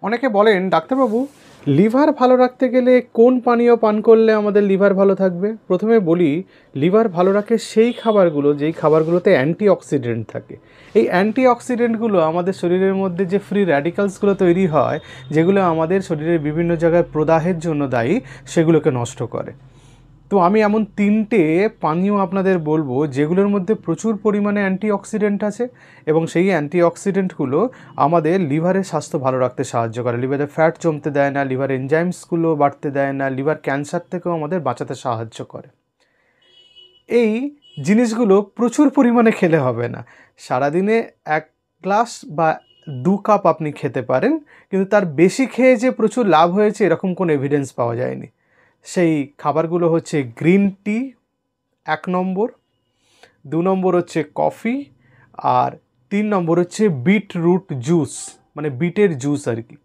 অনেকে বলেন ডাক্তারবাবু লিভার ভালো রাখতে গেলে কোন পানীয় পান করলে আমাদের লিভার ভালো থাকবে। প্রথমে বলি, লিভার ভালো রাখে সেই খাবারগুলো যেই খাবারগুলোতে অ্যান্টিঅক্সিডেন্ট থাকে। এই অ্যান্টিঅক্সিডেন্টগুলো আমাদের শরীরের মধ্যে যে ফ্রি র্যাডিক্যালসগুলো তৈরি হয়, যেগুলো আমাদের শরীরের বিভিন্ন জায়গায় প্রদাহের জন্য দায়ী, সেগুলোকে নষ্ট করে। তো আমি এমন 3টে পানীয় আপনাদের বলবো যেগুলোর মধ্যে প্রচুর পরিমাণে অ্যান্টিঅক্সিডেন্ট আছে এবং সেই অ্যান্টিঅক্সিডেন্টগুলো আমাদের লিভারের স্বাস্থ্য ভালো রাখতে সাহায্য করে। লিভারে ফ্যাট জমতে দেয় না, লিভার এনজাইমসগুলো বাড়তে দেয় না, লিভার ক্যান্সার থেকেও আমাদের বাঁচাতে সাহায্য করে। এই জিনিসগুলো প্রচুর পরিমাণে খেলে হবে না। সারাদিনে 1 গ্লাস বা 2 কাপ আপনি খেতে পারেন, কিন্তু তার বেশি খেয়ে যে প্রচুর লাভ হয়েছে এরকম কোনো এভিডেন্স পাওয়া যায়নি। সেই খাবারগুলো হচ্ছে গ্রিন টি 1 নম্বর, 2 নম্বর হচ্ছে কফি, আর 3 নম্বর হচ্ছে বিটরুট জুস, মানে বিটের জুস আর কি।